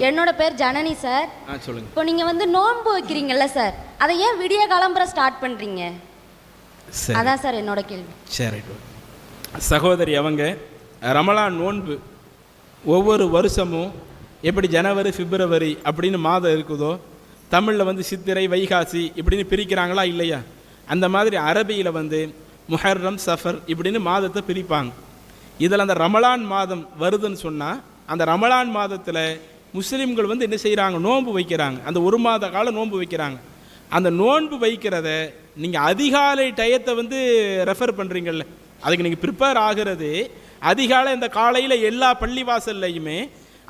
என்னோட பேர் ஜனனி சார். சொல்லுங்க. இப்போ நீங்கள் வந்து நோன்பு வைக்கிறீங்கல்ல சார், அதை ஏன் விடிய காலம்புற ஸ்டார்ட் பண்ணுறீங்க? அதான் சார் என்னோட கேள்வி. சரி சகோதரி, அவங்க ரமலான் நோன்பு ஒவ்வொரு வருஷமும் எப்படி ஜனவரி பிப்ரவரி அப்படின்னு மாதம் இருக்குதோ, தமிழில் வந்து சித்திரை வைகாசி இப்படின்னு பிரிக்கிறாங்களா இல்லையா? அந்த மாதிரி அரபியில் வந்து முஹர்ரம் சஃபர் இப்படின்னு மாதத்தை பிரிப்பாங்க. இதில் அந்த ரமலான் மாதம் வருதுன்னு சொன்னால், அந்த ரமலான் மாதத்தில் முஸ்லீம்கள் வந்து என்ன செய்கிறாங்க, நோன்பு வைக்கிறாங்க. அந்த ஒரு மாத காலம் நோன்பு வைக்கிறாங்க. அந்த நோன்பு வைக்கிறத நீங்கள் அதிகாலை டயத்தை வந்து ரெஃபர் பண்ணுறீங்கள்ல, அதுக்கு நீங்கள் ப்ரிப்பேர் ஆகிறது அதிகாலை. இந்த காலையில் எல்லா பள்ளிவாசல்லையுமே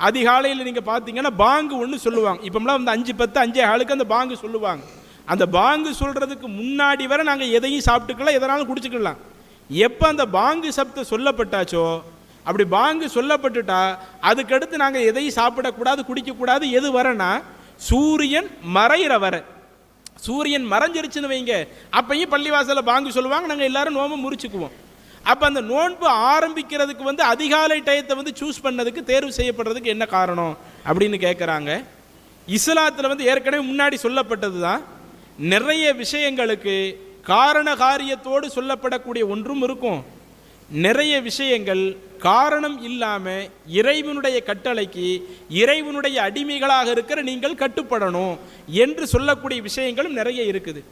அதிகாலையில் நீங்கள் பார்த்தீங்கன்னா பாங்கு ஒன்று சொல்லுவாங்க. இப்போம்லாம் வந்து 5:10 5:15 அந்த பாங்கு சொல்லுவாங்க. அந்த பாங்கு சொல்கிறதுக்கு முன்னாடி வரை நாங்கள் எதையும் சாப்பிட்டுக்கலாம், எதனாலும் குடிச்சுக்கலாம். எப்போ அந்த பாங்கு சப்தம் சொல்லப்பட்டாச்சோ, அப்படி பாங்கு சொல்லப்பட்டுட்டா அதுக்கடுத்து நாங்கள் எதையும் சாப்பிடக்கூடாது, குடிக்கக்கூடாது. எது வரனா சூரியன் மறைகிற வர. சூரியன் மறைஞ்சிருச்சுன்னு வைங்க, அப்பையும் பள்ளிவாசலில் பாங்கு சொல்லுவாங்க, நாங்கள் எல்லாரும் நோன்பு முறிச்சுக்குவோம். அப்போ அந்த நோன்பு ஆரம்பிக்கிறதுக்கு வந்து அதிகாலை டயத்தை வந்து சூஸ் பண்ணதுக்கு, தேர்வு செய்யப்படுறதுக்கு என்ன காரணம் அப்படின்னு கேட்குறாங்க. இஸ்லாத்தில் வந்து ஏற்கனவே முன்னாடி சொல்லப்பட்டது தான். நிறைய விஷயங்களுக்கு காரண காரியத்தோடு சொல்லப்படக்கூடிய ஒன்றும் இருக்கும். நிறைய விஷயங்கள் காரணம் இல்லாமல் இறைவனுடைய கட்டளைக்கு இறைவனுடைய அடிமைகளாக இருக்கிற நீங்கள் கட்டுப்படணும் என்று சொல்லக்கூடிய விஷயங்களும் நிறைய இருக்குது.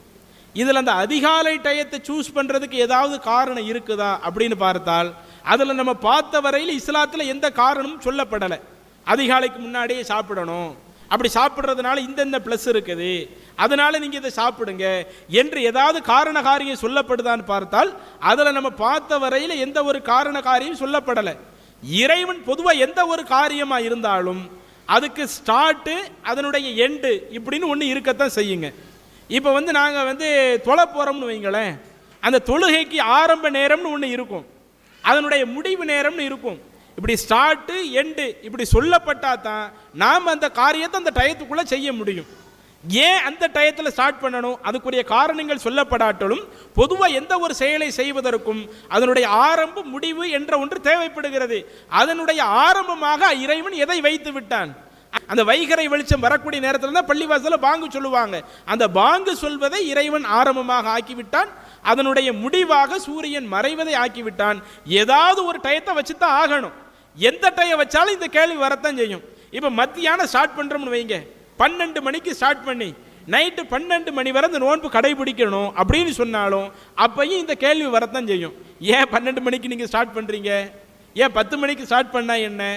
இதில் அந்த அதிகாலை டயத்தை சூஸ் பண்ணுறதுக்கு ஏதாவது காரணம் இருக்குதா அப்படின்னு பார்த்தால், அதில் நம்ம பார்த்த வரையில் இஸ்லாத்தில் எந்த காரணமும் சொல்லப்படலை. அதிகாலைக்கு முன்னாடியே சாப்பிடணும், அப்படி சாப்பிட்றதுனால இந்தந்த ப்ளஸ் இருக்குது, அதனால் நீங்கள் இதை சாப்பிடுங்க என்று ஏதாவது காரண காரியம் சொல்லப்படுதான்னு பார்த்தால், அதில் நம்ம பார்த்த வரையில் எந்த ஒரு காரண காரியம் சொல்லப்படலை. இறைவன் பொதுவாக எந்த ஒரு காரியமாக இருந்தாலும் அதுக்கு ஸ்டார்ட்டு அதனுடைய எண்டு இப்படின்னு ஒன்று இருக்கத்தான் செய்யுங்க. இப்போ வந்து நாங்கள் வந்து தொலை போகிறோம்னு வைங்களேன், அந்த தொழுகைக்கு ஆரம்ப நேரம்னு ஒன்று இருக்கும், அதனுடைய முடிவு நேரம்னு இருக்கும். இப்படி ஸ்டார்ட்டு எண்டு இப்படி சொல்லப்பட்டா தான் நாம் அந்த காரியத்தை அந்த டயத்துக்குள்ளே செய்ய முடியும். ஏன் அந்த டயத்தில் ஸ்டார்ட் பண்ணணும், அதுக்குரிய காரணங்கள் சொல்லப்படாட்டலும் பொதுவாக எந்த ஒரு செயலை செய்வதற்கும் அதனுடைய ஆரம்ப முடிவு என்ற ஒன்று தேவைப்படுகிறது. அதனுடைய ஆரம்பமாக இறைவன் எதை வைத்து விட்டான், அந்த வைகரை வெளிச்சம் வரக்கூடிய நேரத்தில் தான் பள்ளிவாசலில் பாங்கு சொல்லுவாங்க. அந்த பாங்கு சொல்வதை இறைவன் ஆரம்பமாக ஆக்கிவிட்டான், அதனுடைய முடிவாக சூரியன் மறைவதை ஆக்கிவிட்டான். ஏதாவது ஒரு டயத்தை வச்சு தான் ஆகணும். எந்த டயம் வச்சாலும் இந்த கேள்வி வரத்தான் செய்யும். இப்போ மத்தியானம் ஸ்டார்ட் பண்ணுறோம்னு வைங்க, 12 மணிக்கு ஸ்டார்ட் பண்ணி நைட்டு 12 மணி வரை இந்த நோன்பு கடைபிடிக்கணும் அப்படின்னு சொன்னாலும் அப்பையும் இந்த கேள்வி வரத்தான் செய்யும். ஏன் 12 மணிக்கு நீங்கள் ஸ்டார்ட் பண்ணுறீங்க, ஏன் 10 மணிக்கு ஸ்டார்ட் பண்ணால் என்ன?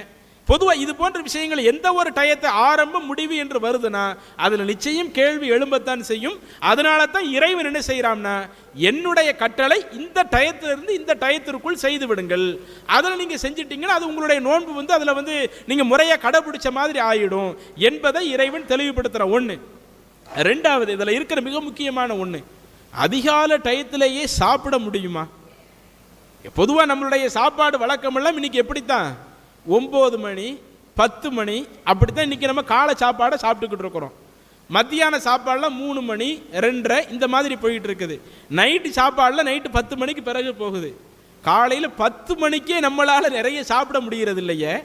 பொதுவாக இது போன்ற விஷயங்கள் எந்த ஒரு டயத்தை ஆரம்பம் முடிவு என்று வருதுன்னா அதில் நிச்சயம் கேள்வி எழும்பத்தான் செய்யும். அதனால தான் இறைவன் என்ன செய்கிறான்னா, என்னுடைய கட்டளை இந்த டயத்திலிருந்து இந்த டயத்திற்குள் செய்து விடுங்கள், அதில் நீங்கள் செஞ்சிட்டிங்கன்னா அது உங்களுடைய நோன்பு வந்து அதில் வந்து நீங்கள் முறையாக கடைபிடிச்ச மாதிரி ஆகிடும் என்பதை இறைவன் தெளிவுபடுத்துகிற ஒன்று. ரெண்டாவது, இதில் இருக்கிற மிக முக்கியமான ஒன்று, அதிகால டயத்திலேயே சாப்பிட முடியுமா? பொதுவாக நம்மளுடைய சாப்பாடு வழக்கமெல்லாம் இன்னைக்கு எப்படித்தான் 9 மணி 10 மணி அப்படித்தான் இன்றைக்கி நம்ம காலை சாப்பாடை சாப்பிட்டுக்கிட்டு இருக்கிறோம். மத்தியான சாப்பாடெலாம் 3 மணி 2:30 இந்த மாதிரி போயிட்டு இருக்குது. நைட்டு சாப்பாடில் நைட்டு 10 மணிக்கு பிறகு போகுது. காலையில் 10 மணிக்கே நம்மளால் நிறைய சாப்பிட முடிகிறது இல்லையே.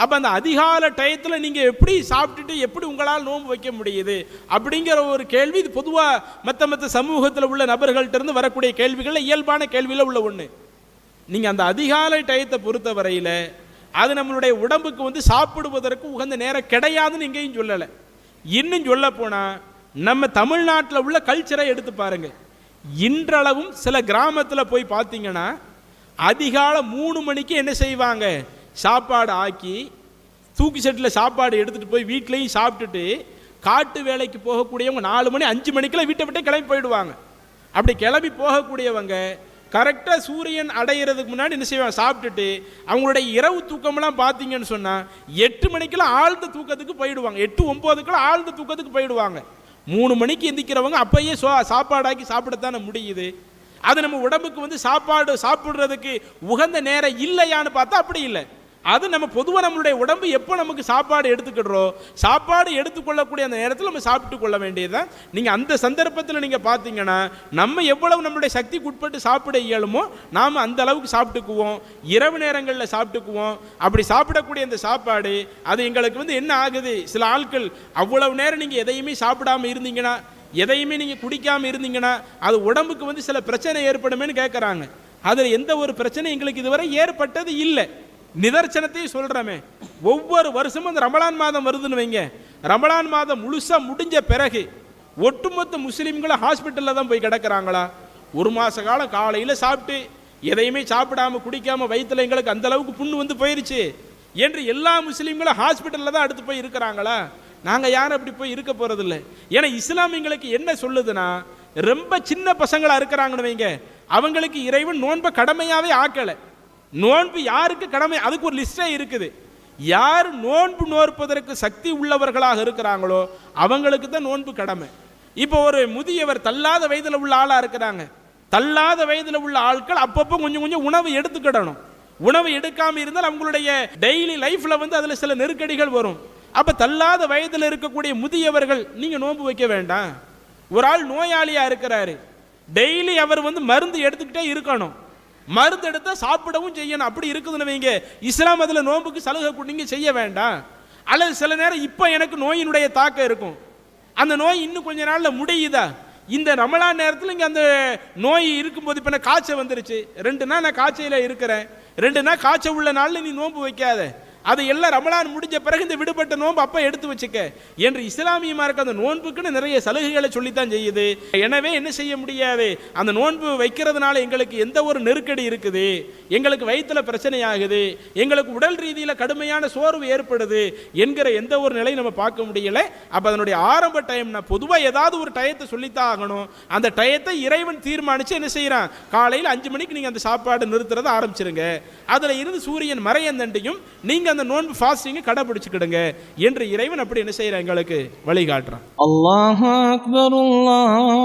அப்போ அந்த அதிகால டயத்தில் நீங்கள் எப்படி சாப்பிட்டுட்டு எப்படி உங்களால் நோன்பு வைக்க முடியுது அப்படிங்கிற ஒரு கேள்வி இது பொதுவாக மற்ற சமூகத்தில் உள்ள நபர்கள்ட்டேருந்து வரக்கூடிய கேள்விகளில் இயல்பான கேள்வியில் உள்ள ஒன்று. நீங்கள் அந்த அதிகாலை டயத்தை பொறுத்த வரையில் அது நம்மளுடைய உடம்புக்கு வந்து சாப்பிடுவதற்கு உகந்த நேரம் கிடையாதுன்னு எங்கேயும் சொல்லலை. இன்னும் சொல்ல போனால் நம்ம தமிழ்நாட்டில் உள்ள கல்ச்சரை எடுத்து பாருங்க. இன்றளவும் சில கிராமத்தில் போய் பார்த்தீங்கன்னா அதிகாலை 3 மணிக்கு என்ன செய்வாங்க, சாப்பாடு ஆக்கி தூக்கி செட்டில் சாப்பாடு எடுத்துகிட்டு போய் வீட்லேயும் சாப்பிட்டுட்டு காட்டு வேலைக்கு போகக்கூடியவங்க 4 மணி 5 மணிக்கெல்லாம் வீட்டை விட்டே கிளம்பி போயிடுவாங்க. அப்படி கிளம்பி போகக்கூடியவங்க கரெக்டாக சூரியன் அடையிறதுக்கு முன்னாடி என்ன செய்வாங்க, சாப்பிட்டுட்டு அவங்களுடைய இரவு தூக்கமெல்லாம் பார்த்தீங்கன்னு சொன்னால் 8 மணிக்கெல்லாம் ஆழ்ந்த தூக்கத்துக்கு போயிடுவாங்க, 8 9க்கெல்லாம் ஆழ்ந்த தூக்கத்துக்கு போயிடுவாங்க. 3 மணிக்கு எந்திக்கிறவங்க அப்பயே சாப்பாடாக்கி சாப்பிடத்தானே முடியுது. அது நம்ம உடம்புக்கு வந்து சாப்பாடு சாப்பிட்றதுக்கு உகந்த நேரம் இல்லையான்னு பார்த்தா அப்படி இல்லை. அது நம்ம பொதுவாக நம்மளுடைய உடம்பு எப்போ நமக்கு சாப்பாடு எடுத்துக்கிடுறோம், சாப்பாடு எடுத்துக்கொள்ளக்கூடிய அந்த நேரத்தில் நம்ம சாப்பிட்டு கொள்ள வேண்டியதுதான். நீங்கள் அந்த சந்தர்ப்பத்தில் நீங்கள் பார்த்தீங்கன்னா நம்ம எவ்வளவு நம்மளுடைய சக்திக்கு உட்பட்டு சாப்பிட இயலுமோ நாம் அந்த அளவுக்கு சாப்பிட்டுக்குவோம், இரவு நேரங்களில் சாப்பிட்டுக்குவோம். அப்படி சாப்பிடக்கூடிய அந்த சாப்பாடு அது எங்களுக்கு என்ன ஆகுது, சில ஆட்கள் அவ்வளவு நேரம் நீங்கள் எதையுமே சாப்பிடாமல் இருந்தீங்கன்னா, எதையுமே நீங்கள் குடிக்காமல் இருந்தீங்கன்னா அது உடம்புக்கு சில பிரச்சனை ஏற்படுமேன்னு கேட்குறாங்க. அதில் எந்த ஒரு பிரச்சனையும் எங்களுக்கு இதுவரை ஏற்பட்டது இல்லை. நிதர்சனத்தையும் சொல்கிறோமே, ஒவ்வொரு வருஷமும் அந்த ரமலான் மாதம் வருதுன்னு வைங்க, ரமலான் மாதம் முழுசாக முடிஞ்ச பிறகு ஒட்டுமொத்த முஸ்லீம்களும் ஹாஸ்பிட்டலில் தான் போய் கிடக்கிறாங்களா? ஒரு மாத காலம் காலையில் சாப்பிட்டு எதையுமே சாப்பிடாமல் குடிக்காமல் வயிற்றில் எங்களுக்கு அந்த அளவுக்கு புண்ணு போயிருச்சு என்று எல்லா முஸ்லீம்களும் ஹாஸ்பிட்டலில் தான் அடுத்து போய் இருக்கிறாங்களா? நாங்கள் யாரும் அப்படி போய் இருக்க போகிறதில்ல. ஏன்னா இஸ்லாம் எங்களுக்கு என்ன சொல்லுதுன்னா, ரொம்ப சின்ன பசங்களாக இருக்கிறாங்கன்னு வைங்க, அவங்களுக்கு இறைவன் நோன்பை கடமையாகவே ஆக்கலை. நோன்பு யாருக்கு கடமை, அதுக்கு ஒரு லிஸ்டே இருக்குது. யார் நோன்பு நோற்பதற்கு சக்தி உள்ளவர்களாக இருக்கிறாங்களோ அவங்களுக்கு தான் நோன்பு கடமை. இப்போ ஒரு முதியவர் தள்ளாத வயதில் உள்ள ஆளாக இருக்கிறாங்க, தள்ளாத வயதில் உள்ள ஆட்கள் அப்பப்போ கொஞ்சம் கொஞ்சம் உணவு எடுத்துக்கிடணும். உணவு எடுக்காமல் இருந்தால் அவங்களுடைய டெய்லி லைஃப்பில் அதில் சில நெருக்கடிகள் வரும். அப்போ தள்ளாத வயதில் இருக்கக்கூடிய முதியவர்கள் நீங்கள் நோன்பு வைக்க வேண்டாம். ஒரு ஆள் நோயாளியாக இருக்கிறாரு, டெய்லி அவர் மருந்து எடுத்துக்கிட்டே இருக்கணும், மருந்து எடுத்தால் சாப்பிடவும் செய்யணும். அப்படி இருக்குதுன்னு வைங்க, இஸ்லாம் அதில் நோன்புக்கு சலுகை நீங்கள் செய்ய வேண்டாம். அல்லது சில நேரம் இப்போ எனக்கு நோயினுடைய தாக்கம் இருக்கும், அந்த நோய் இன்னும் கொஞ்ச நாளில் முடியுதா, இந்த ரமலான் நேரத்தில் இங்கே அந்த நோய் இருக்கும்போது இப்போ நான் காய்ச்சல் வந்துருச்சு, 2 நாள் நான் காய்ச்சலில் இருக்கிறேன், 2 நாள் காய்ச்சல் உள்ள நாளில் நீ நோன்பு வைக்காத, அது எல்லாம் ரமலான் முடிஞ்ச பிறகு இந்த விடுபட்ட நோன்பு அப்போ எடுத்து வச்சுக்க என்று இஸ்லாமிய மார்க்கம் அந்த நோன்புக்குன்னு நிறைய சலுகைகளை சொல்லித்தான் செய்யுது. எனவே என்ன செய்ய முடியாது, அந்த நோன்பு வைக்கிறதுனால எங்களுக்கு எந்த ஒரு நெருக்கடி இருக்குது, எங்களுக்கு வயிற்றுல பிரச்சனை ஆகுது, எங்களுக்கு உடல் ரீதியில் கடுமையான சோர்வு ஏற்படுது என்கிற எந்த ஒரு நிலையை நம்ம பார்க்க முடியல. அப்போ அதனுடைய ஆரம்ப டைம்னா பொதுவாக ஏதாவது ஒரு டயத்தை சொல்லித்தான் ஆகணும். அந்த டயத்தை இறைவன் தீர்மானித்து என்ன செய்கிறான், காலையில் 5 மணிக்கு நீங்கள் அந்த சாப்பாடு நிறுத்துறதை ஆரம்பிச்சிருங்க, அதில் இருந்து சூரியன் மறையந்தண்டையும் நீங்கள் அந்த நோன்பு ஃபாஸ்டிங்கை கடைபிடிச்சுக்கிடுங்க என்று இறைவன் அப்படி என்ன செய்யறான், எங்களுக்கு வழிகாட்டுறான். அல்லாஹு அக்பர், அல்லாஹு